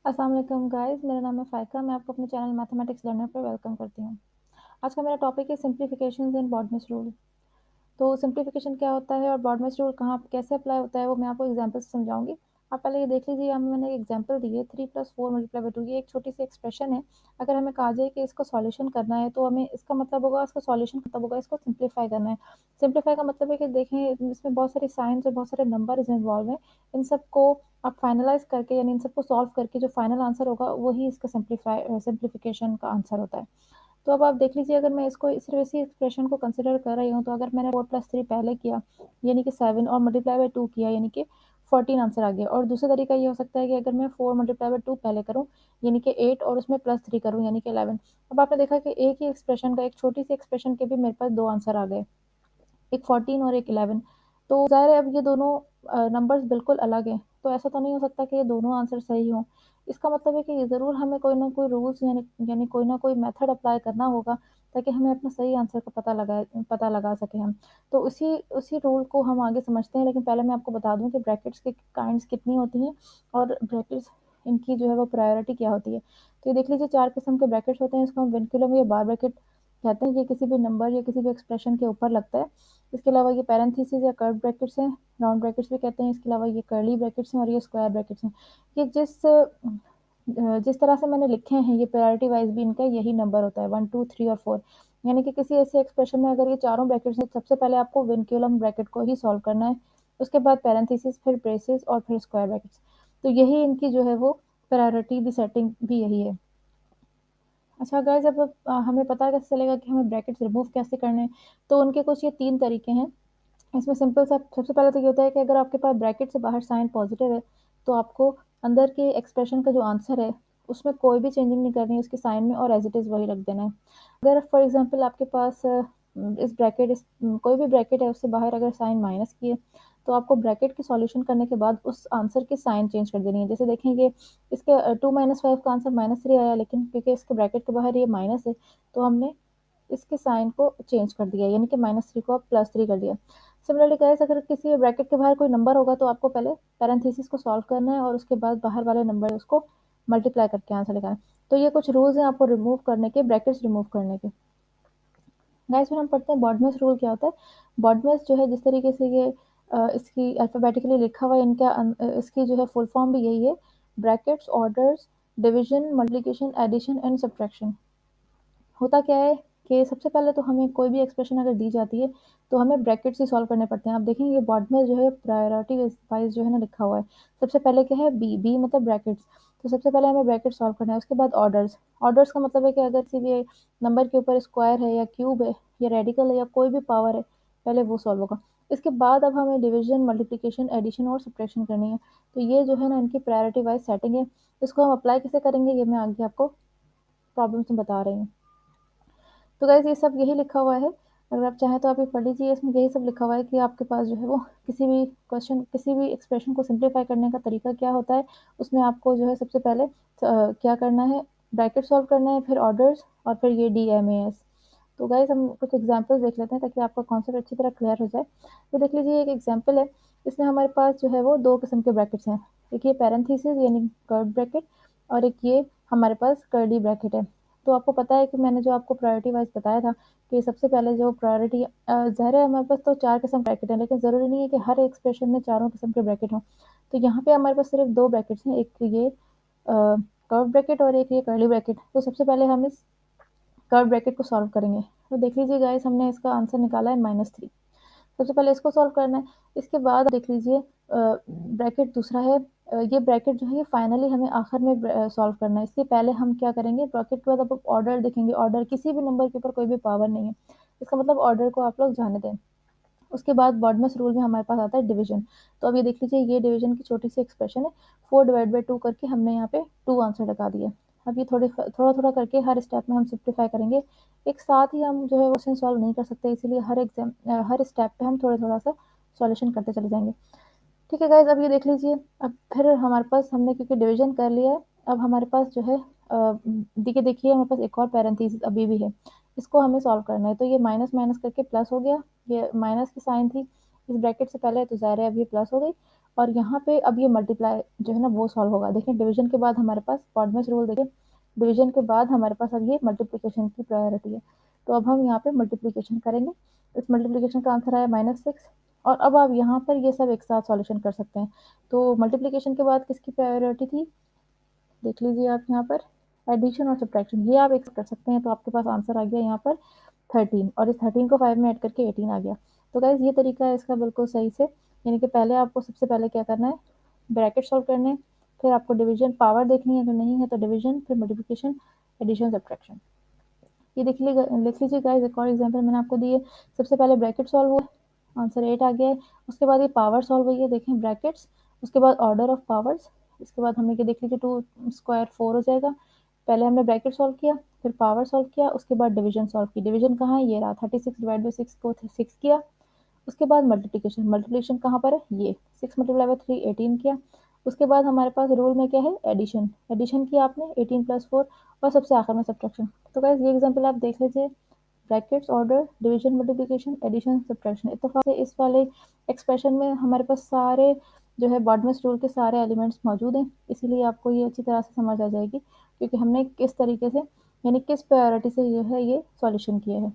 अस्सलाम वालेकुम गाइस, मेरा नाम है फ़ाइका, मैं आपको अपने चैनल मैथमेटिक्स लर्नर पे वेलकम करती हूँ। आज का मेरा टॉपिक है सिम्प्लिफिकेशंस इन बॉडमिस रूल। तो सिम्प्लिफिकेशन क्या होता है और बॉडमिस रूल कहाँ कैसे अप्लाई होता है, वो मैं आपको एग्ज़ाम्पल से समझाऊँगी। आप पहले ये देख लीजिए, यहाँ में मैंने एक एग्ज़ाम्पल दी है 3 + 4 मल्टीप्लाई बाय 2, ये एक छोटी-सी एक्सप्रेशन है। अगर हमें कहा जाए कि इसको सॉल्यूशन करना है, तो हमें इसका मतलब होगा, इसका सॉल्यूशन मतलब होगा इसको सिम्प्लीफाई करना है। सिम्प्लीफाई का मतलब है कि देखें, इसमें बहुत सारी साइन्स और बहुत सारे नंबर्स इन्वॉल्व हैं। इन सबको आप फाइनलाइज़ करके, यानी इन सबको सॉल्व करके जो फाइनल आंसर होगा, वही इसका सिम्प्लीफिकेशन का आंसर होता है। तो अब आप देख लीजिए, अगर मैं इसको सिर्फ़ इसी एक्सप्रेशन को कंसिडर कर रही हूँ, तो अगर मैंने 4 + 3 पहले किया, यानी कि 7, और मल्टीप्लाई बाय 2 किया, यानी कि 14 आंसर आ गया। और दूसरा तरीका ये हो सकता है कि अगर मैं 4 मल्टीप्लाई बाय 2 पहले करूँ, यानी कि 8, और उसमें प्लस 3 करूँ, यानी कि 11। अब आपने देखा कि एक ही एक्सप्रेशन का, एक छोटी-सी एक्सप्रेशन के भी मेरे पास 2 आंसर आ गए। एक 14 और एक 11। तो ज़ाहिर है, अब ये दोनों नंबर्स बिल्कुल अलग हैं, तो ऐसा तो नहीं हो सकता कि ये दोनों आंसर सही हों। इसका मतलब है कि ज़रूर हमें कोई ना कोई रूल्स, यानी कोई ना कोई मेथड अप्लाई करना होगा, ताकि हमें अपना सही आंसर का पता लगा सकें हम। तो उसी उसी रूल को हम आगे समझते हैं, लेकिन पहले मैं आपको बता दूँ कि ब्रैकेट्स की काइंड्स कितनी होती हैं, और ब्रैकेट्स इनकी जो है वो प्रायोरिटी क्या होती है। तो ये देख लीजिए, 4 किस्म के ब्रैकेट्स होते हैं, इसको हम विनक्यूलम या बार ब्रैकेट कहते हैं। ये किसी भी नंबर या किसी भी एक्सप्रेशन के ऊपर लगता है। इसके अलावा ये पैरेंथेसिस या कर्व्ड ब्रैकेट्स हैं, राउंड ब्रैकेट्स भी कहते हैं। इसके अलावा ये कर्ली ब्रैकेट्स हैं, और ये स्क्वायर ब्रैकेट्स हैं। ये जिस तरह से मैंने लिखे हैं, ये प्रायोरिटी वाइज़ भी इनका यही नंबर होता है, 1, 2, 3 और 4। यानी कि किसी ऐसे एक्सप्रेशन में अगर ये चारों ब्रैकेट्स हैं, सबसे पहले आपको विनक्यूलम ब्रैकेट को ही सॉल्व करना है। उसके बाद पैरेंथेसिस, फिर ब्रेसेस और फिर स्क्वायर ब्रैकेट्स। तो यही इनकी जो है वो प्रायोरिटी दी सेटिंग भी यही है। अच्छा गाइज़, अब हमें पता कैसे चलेगा कि हमें ब्रैकेट्स रिमूव कैसे करने हैं? तो उनके कुछ ये 3 तरीके हैं। इसमें सिंपल सा सबसे पहले तो ये होता है कि अगर आपके पास ब्रैकेट से बाहर साइन पॉज़िटिव है, तो आपको अंदर के एक्सप्रेशन का जो आंसर है, उसमें कोई भी चेंजिंग नहीं करनी है उसके साइन में, और एज़ इट इज़ वही रख देना है। अगर फॉर एग्ज़ाम्पल आपके पास कोई भी ब्रैकेट है, उससे बाहर अगर साइन माइनस की है, तो आपको ब्रैकेट की सॉल्यूशन करने के बाद उस आंसर की साइन चेंज कर देनी है। जैसे देखेंगे, इसके 2 - 5 का आंसर -3 आया, लेकिन क्योंकि इसके ब्रैकेट के बाहर ये माइनस है, तो हमने इसके साइन को चेंज कर दिया, यानी कि -3 को अब +3 कर दिया। सिमिलरली गाइस, अगर किसी ब्रैकेट के बाहर कोई नंबर होगा, तो आपको पहले पैरेंथेसिस को सॉल्व करना है, और उसके बाद बाहर वाले नंबर है उसको मल्टीप्लाई करके आंसर निकालना है। तो ये कुछ रूल्स हैं आपको रिमूव करने के, ब्रैकेट्स रिमूव करने के। गाइस, फिर हम पढ़ते हैं बॉडमस रूल क्या होता है। बॉडमस जो है, जिस तरीके से ये इसकी अल्फ़ाबेटिकली लिखा हुआ है, इसकी जो है फुल फॉर्म भी यही है, brackets, orders, division, multiplication, addition and subtraction. होता क्या है कि सबसे पहले तो हमें कोई भी एक्सप्रेशन अगर दी जाती है, तो हमें ब्रैकेट्स ही सॉल्व करने पड़ते हैं। आप देखेंगे, ये बॉड में जो है प्रायोरिटी वाइज़ जो है ना लिखा हुआ है। सबसे पहले क्या है, बी मतलब ब्रैकेट्स। तो सबसे पहले हमें ब्रैकेट सॉल्व करना है, उसके बाद ऑर्डर्स। ऑर्डर्स का मतलब है कि अगर किसी भी नंबर के ऊपर स्क्वायर है, या क्यूब है, या रेडिकल है, या कोई भी पावर है, पहले वो सॉल्व होगा। इसके बाद अब हमें डिवीज़न, मल्टीप्लिकेशन, एडिशन और सब्ट्रैक्शन करनी है। तो ये जो है ना, इनकी प्रायोरिटी वाइज़ सेटिंग है। इसको हम अप्लाई कैसे करेंगे, ये मैं आगे आपको प्रॉब्लम्स में बता रही हूँ। तो गाइज़, ये सब यही लिखा हुआ है। अगर आप चाहें तो आप ये पढ़ लीजिए, इसमें यही सब लिखा हुआ है कि आपके पास जो है वो किसी भी एक्सप्रेशन को सिम्प्लीफाई करने का तरीका क्या होता है। उसमें आपको जो है सबसे पहले क्या करना है, ब्रैकेट सॉल्व करना है, फिर ऑर्डर्स, और फिर ये डीएमएएस। तो गाइज़, हम कुछ एग्ज़ाम्पल्स देख लेते हैं, ताकि आपका कॉन्सेप्ट अच्छी तरह क्लियर हो जाए। तो देख लीजिए, एक एग्ज़ाम्पल है, इसमें हमारे पास जो है वो 2 किस्म के ब्रैकेट्स हैं। एक ये पैरेंथेसिस यानी कर्व्ड ब्रैकेट, और एक ये हमारे पास कर्ली ब्रैकेट है। तो आपको पता है कि मैंने जो आपको प्रायोरिटी वाइज़ बताया था, कि सबसे पहले जो प्रायोरिटी ज़ाहिर है, हमारे पास तो 4 किस्म के ब्रैकेट हैं, लेकिन ज़रूरी नहीं है कि हर एक्सप्रेशन में चारों किस्म के ब्रैकेट हों। तो यहाँ पे हमारे पास सिर्फ़ 2 ब्रैकेट्स हैं, एक ये कर्व्ड ब्रैकेट, और एक ये कर्ली ब्रैकेट। तो सबसे पहले हम इस कर्व्ड ब्रैकेट को सॉल्व करेंगे। तो देख लीजिए गाइस, हमने इसका आंसर निकाला है -3। सबसे पहले इसको सॉल्व करना है। इसके बाद देख लीजिए, ब्रैकेट दूसरा है। ये ब्रैकेट जो है, ये फाइनली हमें आखिर में सॉल्व करना है। इससे पहले हम क्या करेंगे, ब्रैकेट के बाद अब ऑर्डर देखेंगे। ऑर्डर किसी भी नंबर के ऊपर कोई भी पावर नहीं है। इसका मतलब ऑर्डर को आप लोग जाने दें। उसके बाद बॉडमस रूल में हमारे पास आता है डिवीज़न। तो अब ये देख लीजिए, ये डिवीज़न की छोटी-सी एक्सप्रेशन है। 4/2 करके हमने यहाँ पे 2 आंसर लगा दिए। अब ये थोड़ा-थोड़ा करके हर स्टेप में हम सिम्प्लीफाई करेंगे। एक साथ ही हम जो है क्वेश्चन सॉल्व नहीं कर सकते, इसीलिए हर स्टेप पे हम थोड़ा-थोड़ा सा सॉल्यूशन करते चले जाएँगे। ठीक है गाइज़, अब ये देख लीजिए, अब फिर हमारे पास हमने क्योंकि डिवीज़न कर लिया है, अब हमारे पास जो है देखिए हमारे पास एक और पैरेंथेसिस अभी भी है। इसको हमें सॉल्व करना है। तो ये माइनस-माइनस करके प्लस हो गया। ये माइनस की साइन थी इस ब्रैकेट से पहले, तो ज़ाहिर है अब ये प्लस हो गई। और यहाँ पे अब ये मल्टीप्लाई जो है ना वो सॉल्व होगा। देखिए डिवीजन के बाद हमारे पास बॉडमेस रूल, देखिए डिवीजन के बाद हमारे पास अब ये मल्टीप्लिकेशन की प्रायोरिटी है। तो अब हम यहाँ पे मल्टीप्लिकेशन करेंगे। इस मल्टीप्लिकेशन का आंसर आया -6। और अब आप यहाँ पर ये सब एक साथ सॉल्यूशन कर सकते हैं। तो मल्टीप्लिकेशन के बाद किसकी प्रायोरिटी थी, देख लीजिए आप यहाँ पर, एडिशन और सब्ट्रैक्शन, ये आप एक कर सकते हैं। तो आपके पास आंसर आ गया यहाँ पर 13, और इस 13 को 5 में ऐड करके 18 आ गया। तो गाइज ये तरीका है इसका बिल्कुल सही से, यानी कि पहले आपको सबसे पहले क्या करना है, ब्रैकेट सॉल्व करने हैं, फिर आपको डिवीजन पावर देखनी है, अगर नहीं है तो डिवीजन, फिर मल्टीप्लिकेशन, एडिशन, सब्ट्रैक्शन। ये लिख लीजिए गाइज, एक और एग्जाम्पल मैंने आपको दिए। सबसे पहले ब्रैकेट सॉल्व हुआ, आंसर 8 आ गया है। उसके बाद ये पावर सॉल्व हुई है, देखें ब्रैकेट्स, उसके बाद ऑर्डर ऑफ पावर्स, इसके बाद हमने क्या देख लीजिए 2 स्क्वायर 4 हो जाएगा। पहले हमने ब्रैकेट सॉल्व किया, फिर पावर सॉल्व किया, उसके बाद डिवीजन सॉल्व की। डिवीजन कहाँ है, ये रहा 36 डिवाइड बाई 6 को 6 किया। उसके बाद मल्टीप्लिकेशन, मल्टीप्लिकेशन कहाँ पर है, ये 6 मल्टीप्लाई बाई 3 18 किया। उसके बाद हमारे पास रूल में क्या है, एडिशन, एडिशन किया आपने 18 प्लस 4, और सबसे आखिर में सब्ट्रैक्शन। तो गाइस ये एग्जांपल आप देख लीजिए, brackets, order, division, multiplication, addition, subtraction. इत्तेफाक से इस वाले एक्सप्रेशन में हमारे पास सारे जो है बॉडमेस रूल के सारे एलिमेंट्स मौजूद हैं, इसीलिए आपको ये अच्छी तरह से समझ आ जाएगी, क्योंकि हमने किस तरीके से यानी किस प्रायोरिटी से जो है ये सॉल्यूशन किया है।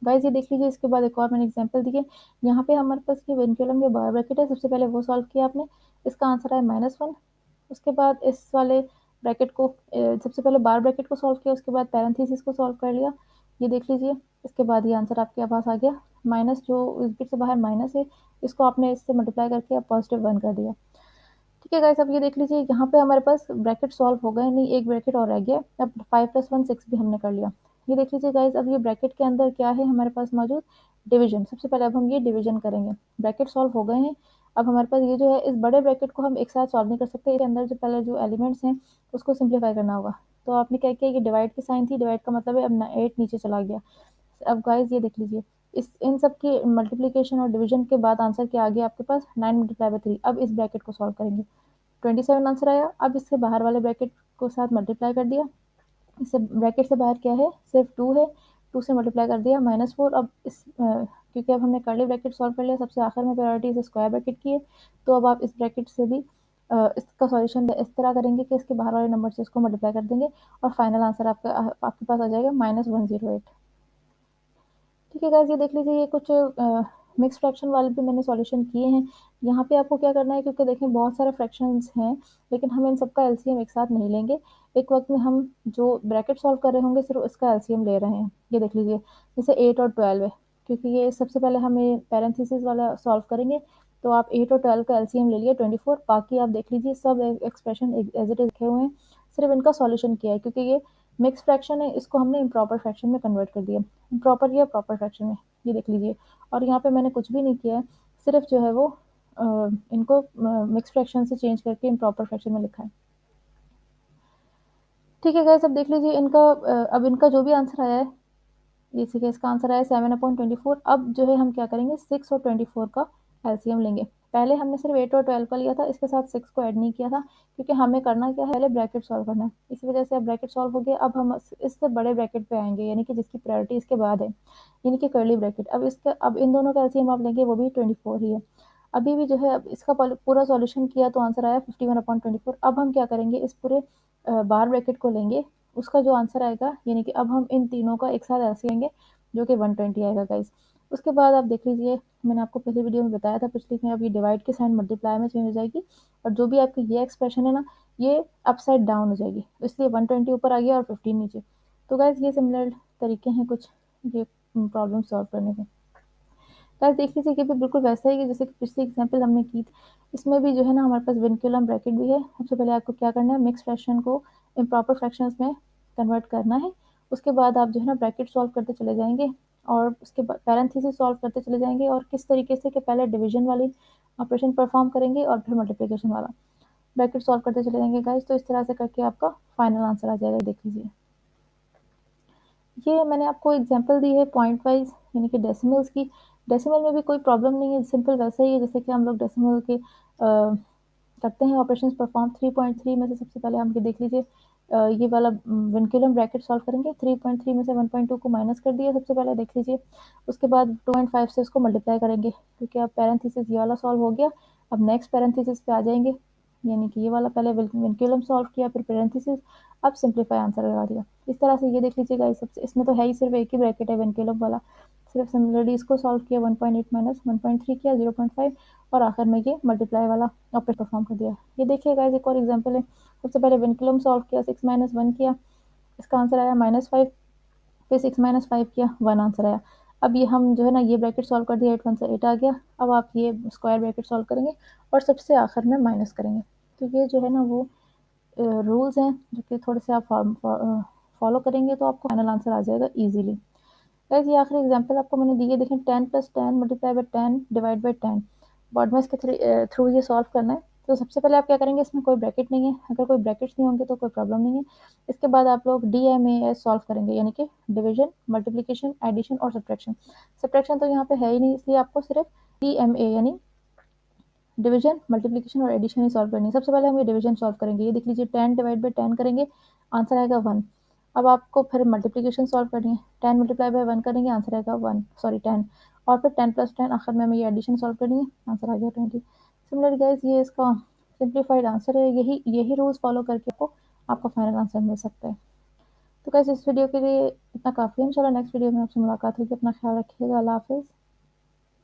गाइस ये देख लीजिए, इसके बाद एक और मैंने एग्जांपल दिए। यहाँ पे हमारे पास ये विनक्यूलम के बार ब्रैकेट है, सबसे पहले वो सॉल्व किया आपने, इसका आंसर है -1। उसके बाद इस वाले ब्रैकेट को सबसे पहले बार ब्रैकेट को सॉल्व किया, उसके बाद पैरेंथेसिस को सॉल्व कर लिया, ये देख लीजिए। इसके बाद ये आंसर आपके पास आ गया, माइनस जो इस बिट से बाहर माइनस है, इसको आपने इससे मल्टीप्लाई करके अब +1 कर दिया। ठीक है गाइस, अब ये देख लीजिए, यहाँ पे हमारे पास ब्रैकेट सॉल्व हो गए, नहीं एक ब्रैकेट और रह गया। अब 5 + 1 6 भी हमने कर लिया। ये देख लीजिए गाइस, अब ये ब्रैकेट के अंदर क्या है हमारे पास मौजूद, डिवीजन। सबसे पहले अब हम ये डिवीजन करेंगे, ब्रैकेट सॉल्व हो गए हैं। अब हमारे पास ये जो है, इस बड़े ब्रैकेट को हम एक साथ सॉल्व नहीं कर सकते, इसके अंदर जो पहले जो एलिमेंट्स हैं उसको सिंप्लीफाई करना होगा। तो आपने क्या किया, ये डिवाइड की साइन थी, डिवाइड का मतलब है अब 8 नीचे चला गया। अब गाइस ये देख लीजिए, इस इन सब की मल्टीप्लिकेशन और डिवीजन के बाद आंसर क्या आ गया आपके पास, 9 मल्टीप्लाई बाई 3। अब इस ब्रैकेट को सॉल्व करेंगे, 27 आंसर आया। अब इसके बाहर वाले ब्रैकेट को साथ मल्टीप्लाई कर दिया, इससे ब्रैकेट से बाहर क्या है, सिर्फ 2 है, 2 से मल्टीप्लाई कर दिया -4। अब क्योंकि अब हमने कर्ली ब्रैकेट सॉल्व कर लिया, सबसे आखिर में प्रायोरिटी इस स्क्वायर ब्रैकेट की है, तो अब आप इस ब्रैकेट से भी इसका सॉल्यूशन इस तरह करेंगे कि इसके बाहर वाले नंबर से इसको मल्टीप्लाई कर देंगे, और फाइनल आंसर आपके पास आ जाएगा -108। ठीक है गाइस, ये देख लीजिए, ये कुछ मिक्स फ्रैक्शन वाले भी मैंने सॉल्यूशन किए हैं। यहाँ पे आपको क्या करना है, क्योंकि देखें बहुत सारे फ्रैक्शंस हैं, लेकिन हम इन सबका एलसीएम एक साथ नहीं लेंगे। एक वक्त में हम जो ब्रैकेट सॉल्व कर रहे होंगे सिर्फ उसका एलसीएम ले रहे हैं। ये देख लीजिए, जैसे 8 और 12 है, क्योंकि ये सबसे पहले हम ये पैरेंथेसिस वाला सॉल्व करेंगे। तो आप 8 और 12 का एलसीएम ले लिए 24, बाकी आप देख लीजिए सब एक्सप्रेशन एज इट इज लिखे हुए हैं, सिर्फ इनका सॉल्यूशन किया है, क्योंकि ये मिक्स फ्रैक्शन है, इसको हमने इम्प्रॉपर फ्रैक्शन में कन्वर्ट कर दिया, प्रॉपर या प्रॉपर फ्रैक्शन में। ये देख लीजिए, और यहाँ पे मैंने कुछ भी नहीं किया है, सिर्फ जो है वो इनको मिक्स फ्रैक्शन से चेंज करके इम्प्रॉपर फ्रैक्शन में लिखा है। ठीक है गाइस, अब देख लीजिए इनका अब इनका जो भी आंसर आया है, इसी का इसका आंसर आया 7/24। अब जो है हम क्या करेंगे, 6 और 24 का एलसीएम लेंगे। पहले हमने सिर्फ 8 और 12 का लिया था, इसके साथ 6 को ऐड नहीं किया था, क्योंकि हमें करना क्या है, पहले ब्रैकेट सॉल्व करना है। इसी वजह से अब ब्रैकेट सॉल्व हो गया, अब हम इससे बड़े ब्रैकेट पे आएंगे, यानी कि जिसकी प्रायोरिटी इसके बाद है, यानी कि कर्ली ब्रैकेट। अब इन दोनों का एलसीएम आप लेंगे, वो भी 24 ही है। अभी भी जो है, अब इसका पूरा सॉल्यूशन किया तो आंसर आया 51/24। अब हम क्या करेंगे, इस पूरे बार ब्रैकेट को लेंगे, उसका जो आंसर आएगा, यानी कि अब हम इन तीनों का एक साथ एलसीएम लेंगे, जो कि 120 आएगा गाइस। उसके बाद आप देख लीजिए, मैंने आपको पहले वीडियो में बताया था पिछली में, अब ये डिवाइड की साइन मल्टीप्लाई में चेंज हो जाएगी, और जो भी आपकी ये एक्सप्रेशन है ना, ये अपसाइड डाउन हो जाएगी, इसलिए 120 ऊपर आ गया और 15 नीचे। तो गाइस ये सिमिलर तरीके हैं कुछ ये प्रॉब्लम सॉल्व करने के। गाइस देख लीजिए, कि भी बिल्कुल वैसा ही है जैसे कि पिछली एग्जांपल हमने की थी। इसमें भी जो है ना हमारे पास विनक्यूलम ब्रैकेट भी है। सबसे पहले आपको क्या करना है, मिक्स फ्रैक्शन को इम्प्रॉपर फ्रैक्शंस में कन्वर्ट करना है। उसके बाद आप जो है ना ब्रैकेट सॉल्व करते चले जाएंगे, और उसके बाद पैरेंथेसिस सॉल्व करते चले जाएंगे, और किस तरीके से, कि पहले डिवीजन वाली ऑपरेशन परफॉर्म करेंगे और फिर मल्टीप्लिकेशन वाला ब्रैकेट सॉल्व करते चले जाएंगे गाइस। तो इस तरह से करके आपका फाइनल आंसर आ जाएगा, देख लीजिए। ये मैंने आपको एग्जांपल दी है पॉइंट वाइज, यानी कि डेसिमल्स की। डेसिमल में भी कोई प्रॉब्लम नहीं है, सिंपल वैसा ही है जैसे कि हम लोग डेसिमल के करते हैं ऑपरेशंस परफॉर्म। 3.3 में से सबसे पहले हम ये देख लीजिए, ये वाला विनक्यूलम ब्रैकेट सॉल्व करेंगे। 3.3 में से 1.2 को माइनस कर दिया सबसे पहले, देख लीजिए। उसके बाद 2.5 से उसको मल्टीप्लाई करेंगे, क्योंकि अब पैरेंथेसिस ये वाला सॉल्व हो गया, अब नेक्स्ट पैरेंथेसिस पे आ जाएंगे, यानी कि ये वाला पहले विनक्यूलम सॉल्व किया, फिर पैरेंथेसिस, अब सिंप्लीफाई आंसर लगा दिया। इस तरह से ये देख लीजिएगा, इस सबसे इसमें तो है ही सिर्फ एक ही ब्रैकेट है विनक्यूलम वाला। सिर्फ सिमिलरली इसको सॉल्व किया, 1.8 माइनस 1.3 किया, 0.5, और आखिर में ये मल्टीप्लाई वाला ऑपरेशन परफॉर्म कर दिया। ये देखिएगा, एक और एग्जाम्पल है। सबसे पहले विनक्यूलम सॉल्व किया, 6 माइनस 1 किया, इसका आंसर आया -5, फिर 6 माइनस 5 किया, 1 आंसर आया। अब ये हम जो है ना, ये ब्रैकेट सॉल्व कर दिया, 8 1 से 8 आ गया। अब आप ये स्क्वायर ब्रैकेट सॉल्व करेंगे और सबसे आखिर में माइनस करेंगे। तो ये जो है ना वो रूल्स हैं जो कि थोड़े से आप फॉलो करेंगे तो आपको फाइनल आंसर आ जाएगा इजीली। गाइस ये आखिरी एग्जांपल आपको मैंने दी है, देखें 10 + 10 multiply by 10 divide by 10। BODMAS के थ्रू ये सॉल्व करना है। तो सबसे पहले आप क्या करेंगे, इसमें कोई ब्रैकेट नहीं है, अगर कोई ब्रैकेट्स नहीं होंगे तो कोई प्रॉब्लम नहीं है। इसके बाद आप लोग DMAS सॉल्व करेंगे, यानी कि डिवीजन, मल्टीप्लिकेशन, एडिशन और सब्ट्रैक्शन। सब्ट्रैक्शन तो यहाँ पे है ही नहीं, इसलिए आपको सिर्फ DMA यानी डिवीजन, मल्टीप्लिकेशन और एडिशन ही सॉल्व करनी है। सबसे पहले हम ये डिवीजन सॉल्व करेंगे, ये देख लीजिए 10 डिवाइड बाय 10 करेंगे, आंसर आएगा 1। अब आपको फिर मल्टीप्लिकेशन सॉल्व करनी है, 10 मल्टीप्लाई बाय 1 करेंगे, आंसर आएगा 10, और फिर 10 + 10 आखिर में हमें ये एडिशन सॉल्व करनी है, आंसर आ गया 20। सिमिलरली गाइस ये इसका सिंप्लीफाइड आंसर है, यही यही रूल्स फॉलो करके आपको आपका फाइनल आंसर मिल सकता है। तो गाइस इस वीडियो के लिए इतना काफ़ी है, इंशाल्लाह नेक्स्ट वीडियो में आपसे मुलाकात होगी। अपना ख्याल रखिएगा, अल्लाह हाफिज़।